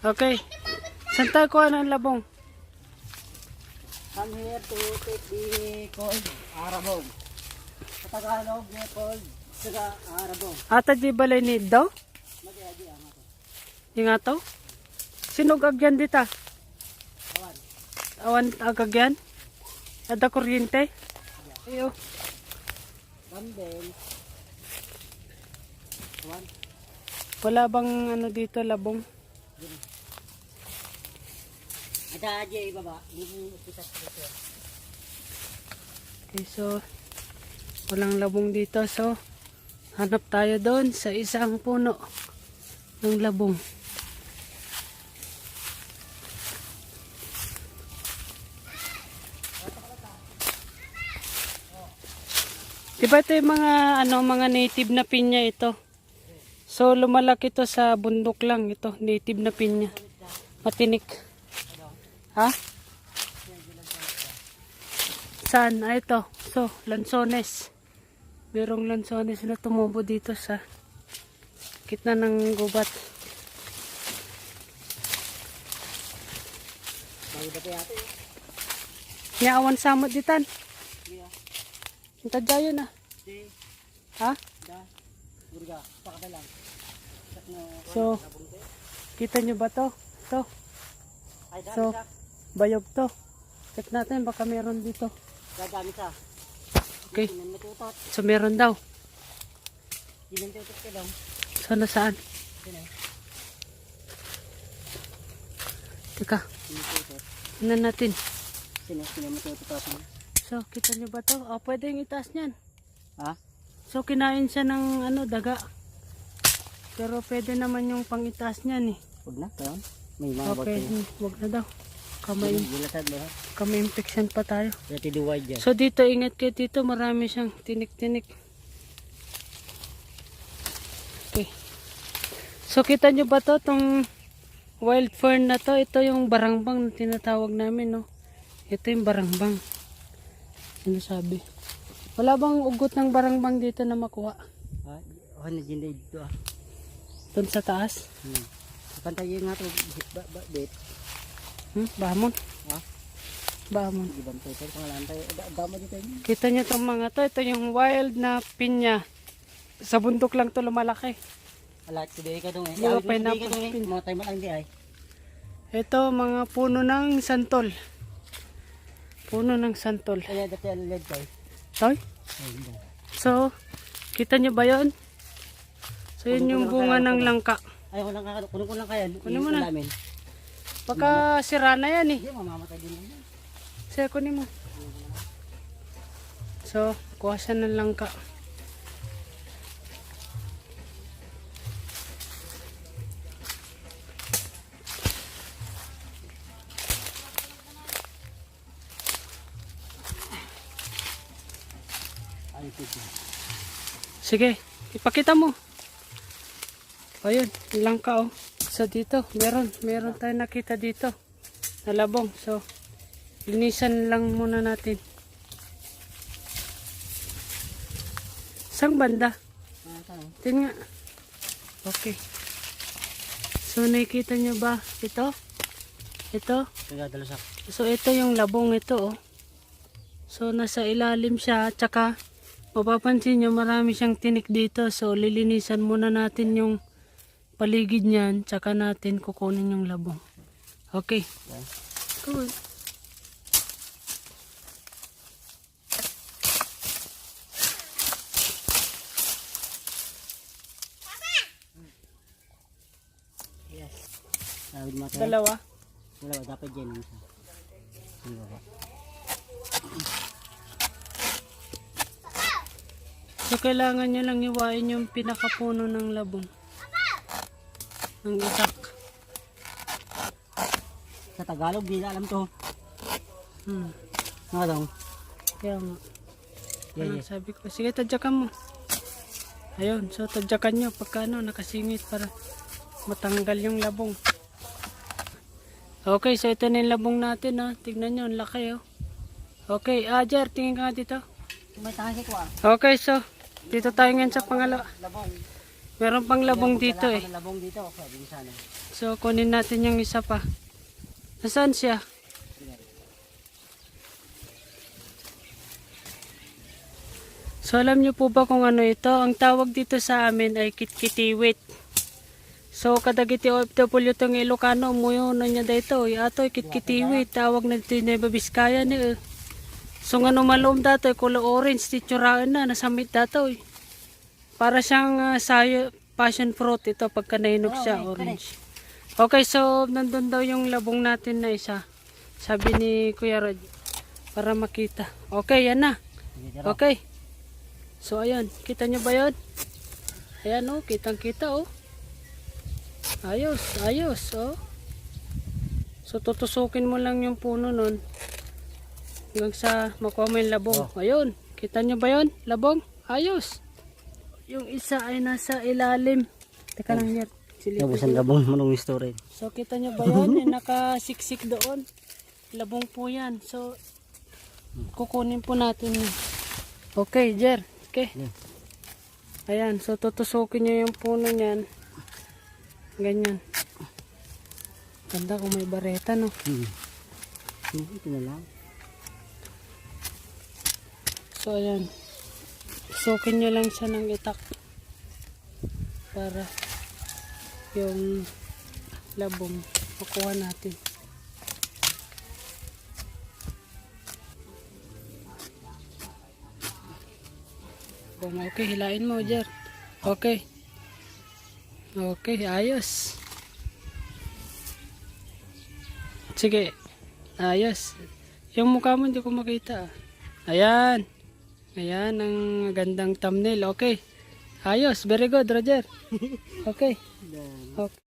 Okay. Saan tayo kuha ng labong? Come here to take the cold Rabung. Sa Tagalog, we called Rabung. Ata di balay ni daw? Mag-iagi ang ito. Yung ato? Sinog agyan dita? Awan. Awan agagyan? Ada kuryente? Ayo. Gambel. Awan. Wala bang ano dito labong? Ada aja ibaba. Hindi kita dito. Okay, so walang labong dito, so hanap tayo doon sa isang puno ng labong. Diba ito yung mga ano, mga native na pinya ito? So lumalaki ito sa bundok lang, ito native na pinya. Matinik. Ha? Saan? Ah, ito. So, lansones. Merong lansones na tumubo dito sa gitna ng gubat. Nyawan samot ditan. Hinta dyan na. Ha? So, kita nyo ba to? Ito. So, bayog to. Check natin baka meron dito. Gagamit sa. Okay. So meron daw. So nasaan? Teka. Tingnan natin. So kita nyo ba to? Oh, pwede yung itaas nyan. Ha? So kinain siya ng ano, daga. Pero pwede naman yung pang itaas nyan eh. Huwag na, kayon. May mga okay, wag na daw. Kamay infection pa tayo. So dito, ingat kayo dito. Marami siyang tinik-tinik. Okay. So kita nyo ba to? Itong wild fern na to. Ito yung barangbang na tinatawag namin. No? Ito yung barangbang. Ano sabi? Wala bang ugot ng barangbang dito na makuha? Ano dyan dito ah? Doon sa taas? Pantayin nga ito. Bait. Bahamon. Ha? Bahamon. Damo dito yun. Kita nyo itong mga to. Ito yung wild na pinya. Sa bundok lang to lumalaki. Alat, sabihin ka doon eh. Mga pineapple pin. Mga tayo malang di ay. Ito mga puno ng santol. Puno ng santol. Kaya dati ang led tayo. Toy? So, kita nyo ba yun? So yun yung bunga ng langka. Ayaw ko lang kaya. Kunin mo na. Baka sira na yan eh. Hindi, mamamatay din yan. Sige, kunin mo. So, kuha siya ng langka. Sige, ipakita mo. Ayun, langka oh. So dito, meron tayong nakita dito na labong. So, linisan lang muna natin. Sang banda? Tingnan nga. Okay. So, nakikita nyo ba ito? Ito? So, ito yung labong ito oh. So, nasa ilalim siya. Tsaka, mapapansin nyo marami siyang tinik dito. So, lilinisan muna natin yung paligid niyan, tsaka natin kukunin yung labong. Okay. Cool. Yes. Dalawa? Dalawa, dapat dyan. So, kailangan nyo lang iwain yung pinakapuno ng labong. Ng itak. Sa Tagalog, di na alam to. Nga daw. Kaya nga. Ano sabi ko? Sige, tadyakan mo. Ayun, so tadyakan nyo pagka ano, nakasingit para matanggal yung labong. Okay, so ito na yung labong natin. Oh. Tignan nyo, ang laki. Oh. Okay, Jer, tingin ka nga dito. May tangi ko ah. Okay, so dito tayo ngayon sa pangalawa. Labong. Meron pang labong dito eh. Labong dito. So, kunin natin yung isa pa. Nasaan siya? So, alam nyo po ba kung ano ito? Ang tawag dito sa amin ay kitkitiwit. So, kadagiti OFW itong Ilocano, umuyo na niya dito. Ato, kitkitiwit. Tawag na dito yung Vizcaya ni. So, nga malum dato, kulay orange, titsuraan na, nasamit dato. Para siyang passion fruit ito, pagka nahinog siya, orange. Okay, so nandun daw yung labong natin na isa. Sabi ni Kuya Rod, para makita. Okay, yan na. Okay. So, ayan. Kita nyo ba yun? Ayan, oh. Kitang-kita, oh. Ayos, ayos, oh. So, tutusukin mo lang yung puno nun. Hanggang sa makuha mo yung labong. Ayun. Kita nyo ba yun? Labong? Ayos. Yung isa ay nasa ilalim. Teka lang, yan. Nabusan labong manong storage. So, kita nyo ba yun? Yung nakasiksik doon. Labong po yan. So, kukunin po natin yun. Okay, Jer. Okay. Ayan. So, tutusukin nyo yung puno niyan. Ganyan. Ganda kung may bareta, no? Ito na lang. So, ayan. Tusukin nyo lang siya ng itak. Para yung labong makuha natin. Okay, hilain mo, Jer. Okay. Okay, ayos. Sige. Ayos. Yung mukha mo hindi ko makita. Ayan. Ayan ang gandang thumbnail. Okay. Ayos. Very good, Roger. Okay. Okay.